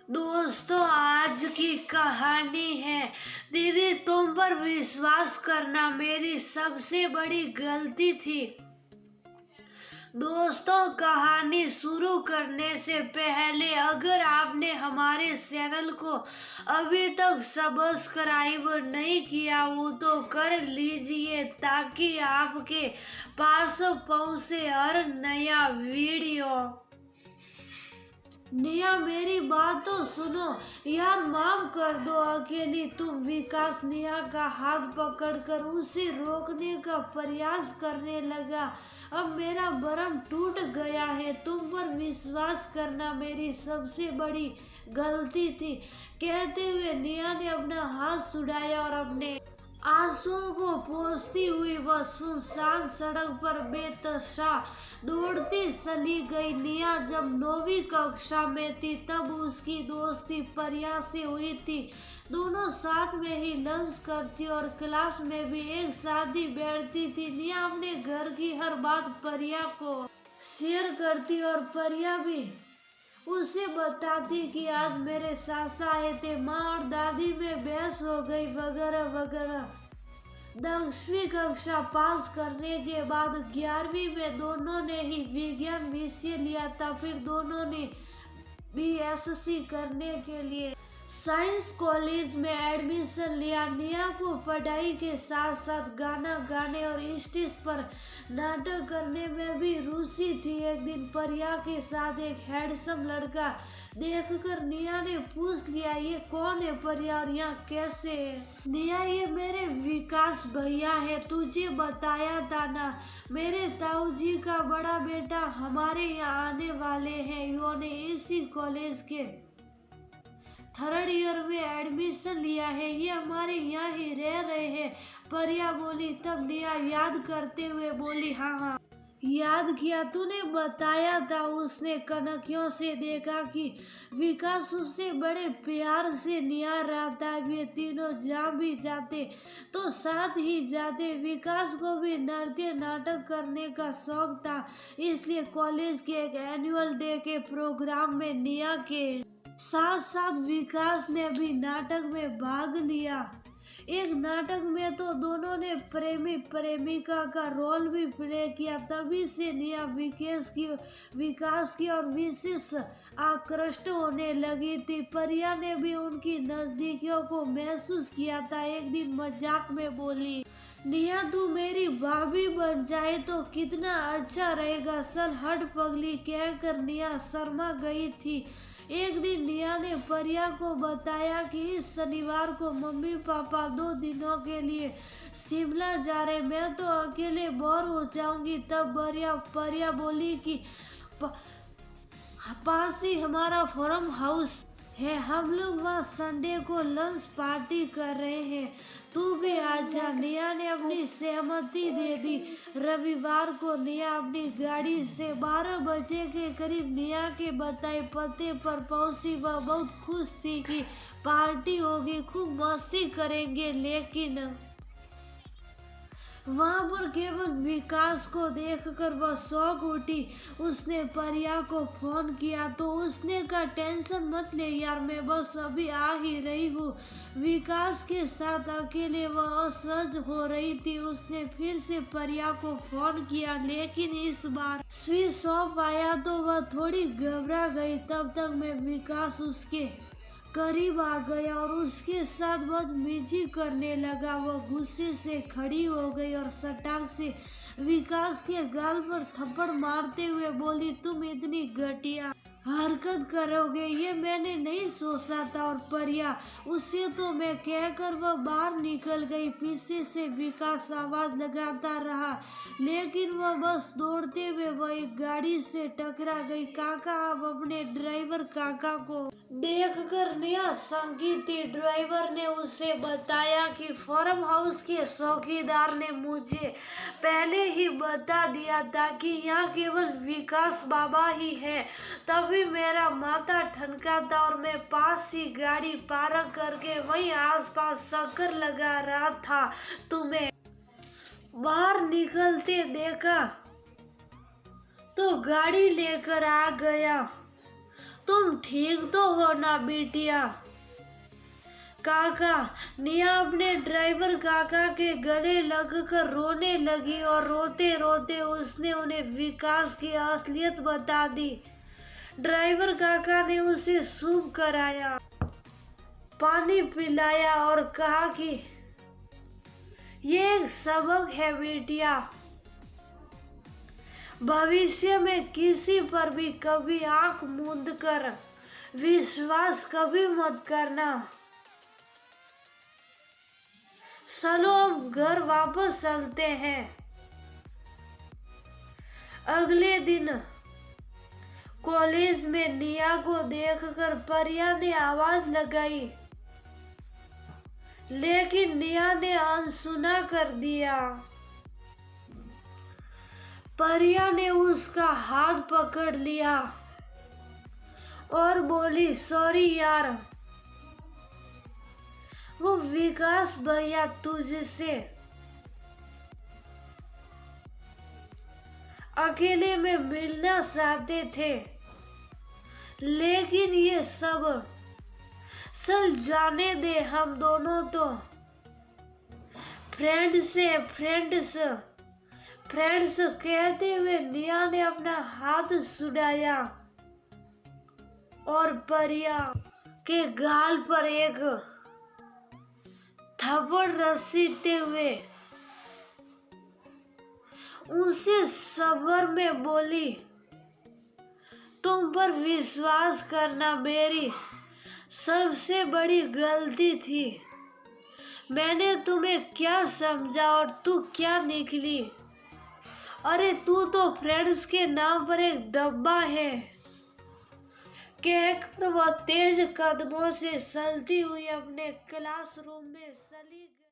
दोस्तों, आज की कहानी है दीदी तुम पर विश्वास करना मेरी सबसे बड़ी गलती थी। दोस्तों, कहानी शुरू करने से पहले अगर आपने हमारे चैनल को अभी तक सब्सक्राइब नहीं किया हो तो कर लीजिए ताकि आपके पास पहुंचे हर नया वीडियो। निया, मेरी बात तो सुनो यार, माफ कर दो अकेली तुम। विकास निया का हाथ पकड़कर उसे रोकने का प्रयास करने लगा। अब मेरा भरम टूट गया है, तुम पर विश्वास करना मेरी सबसे बड़ी गलती थी। कहते हुए निया ने अपना हाथ छुड़ाया और अपने आंसुओं को पोंछती हुई वह सुनसान सड़क पर बेतहाशा दौड़ती चली गई। निया जब 9वीं कक्षा में थी तब उसकी दोस्ती परिया से हुई थी। दोनों साथ में ही लंच करती और क्लास में भी एक साथ ही बैठती थी। निया अपने घर की हर बात परिया को शेयर करती और परिया भी उसे बताती कि आज मेरे सासा आए थे, माँ और दादी में बहस हो गई वगैरह वगैरह। 10वीं कक्षा पास करने के बाद 11वीं में दोनों ने ही विज्ञान विषय लिया था। फिर दोनों ने बीएससी करने के लिए साइंस कॉलेज में एडमिशन लिया। निया को पढ़ाई के साथ साथ गाना गाने और स्टेज पर नाटक करने में भी रुचि थी। एक दिन परिया के साथ एक हैंडसम लड़का देखकर निया ने पूछ लिया, ये कौन है परिया और यहाँ कैसे है? निया, ये मेरे विकास भैया है, तुझे बताया था ना, मेरे ताऊ जी का बड़ा बेटा हमारे यहाँ आने वाले हैं। इन्होंने इसी कॉलेज के 3rd ईयर में एडमिशन लिया है, ये हमारे यहाँ ही रह रहे हैं। परिया बोली। तब निया याद करते हुए बोली, हाँ हाँ याद किया, तूने बताया था। उसने कनखियों से देखा कि विकास उससे बड़े प्यार से निहार रहा था। वे तीनों जहाँ भी जाते तो साथ ही जाते। विकास को भी नृत्य नाटक करने का शौक था, इसलिए कॉलेज के एक एनुअल डे के प्रोग्राम में निया के साथ साथ विकास ने भी नाटक में भाग लिया। एक नाटक में तो दोनों ने प्रेमी प्रेमिका का रोल भी प्ले किया। तभी से निया विकास की और विशेष आकृष्ट होने लगी थी। परिया ने भी उनकी नजदीकियों को महसूस किया था। एक दिन मजाक में बोली, निया तू मेरी भाभी बन जाए तो कितना अच्छा रहेगा। चल हट पगली, कहकर निया शर्मा गई थी। एक दिन निया ने परिया को बताया कि इस शनिवार को मम्मी पापा 2 दिनों के लिए शिमला जा रहे, मैं तो अकेले बोर हो जाऊंगी। तब परिया बोली कि पास ही हमारा फार्म हाउस है, हम लोग वहाँ संडे को लंच पार्टी कर रहे हैं, तू भी आजा। निया ने अपनी सहमति दे दी। रविवार को निया अपनी गाड़ी से 12 बजे के करीब निया के बताए पते पर पहुंची। वह बहुत खुश थी कि पार्टी होगी, खूब मस्ती करेंगे। लेकिन वहां पर केवल विकास को देखकर वह शौक उठी। उसने परिया को फोन किया तो उसने कहा, टेंशन मत ले यार, मैं बस अभी आ ही रही हूँ। विकास के साथ अकेले वह असहज हो रही थी। उसने फिर से परिया को फोन किया, लेकिन इस बार स्विच ऑफ आया तो वह थोड़ी घबरा गई। तब तक में विकास उसके करीब आ गया और उसके साथ बदतमीजी करने लगा। वह गुस्से से खड़ी हो गई और सटाक से विकास के गाल पर थप्पड़ मारते हुए बोली, तुम इतनी घटिया हरकत करोगे ये मैंने नहीं सोचा था। और परिया, उससे तो मैं कहकर वह बाहर निकल गई। पीछे से विकास आवाज लगाता रहा, लेकिन वह बस दौड़ते हुए वह एक गाड़ी से टकरा गई। काका, आप अपने ड्राइवर काका को देखकर निया संगीत थी। ड्राइवर ने उसे बताया कि फार्म हाउस के चौकीदार ने मुझे पहले ही बता दिया था कि यहाँ केवल विकास बाबा ही है। तभी मेरा माथा ठनका था और मैं पास ही गाड़ी पार्क करके वहीं आसपास चक्कर लगा रहा था। तुम्हें बाहर निकलते देखा तो गाड़ी लेकर आ गया। तुम ठीक तो हो ना बिटिया? काका, निया अपने ड्राइवर काका के गले लगकर रोने लगी और रोते रोते उसने उन्हें विकास की असलियत बता दी। ड्राइवर काका ने उसे शुभ कराया, पानी पिलाया और कहा कि ये एक सबक है बेटिया, भविष्य में किसी पर भी कभी आंख मूंद कर विश्वास कभी मत करना। चलो अब घर वापस चलते हैं। अगले दिन कॉलेज में निया को देखकर परिया ने आवाज लगाई, लेकिन निया ने अनसुना कर दिया। परिया ने उसका हाथ पकड़ लिया और बोली, सॉरी यार, वो विकास भैया तुझसे अकेले में मिलना चाहते थे, लेकिन ये सब चल जाने दे, हम दोनों तो फ्रेंड्स कहते हुए निया ने अपना हाथ छुड़ाया और परिया के गाल पर एक थप्पड़ रसीदते हुए उसे सब्र में बोली, तुम पर विश्वास करना मेरी सबसे बड़ी गलती थी। मैंने तुम्हें क्या समझा और तू क्या निकली? अरे तू तो फ्रेंड्स के नाम पर एक डब्बा है। कहकर वह तेज कदमों से चलती हुई अपने क्लासरूम में चली गई।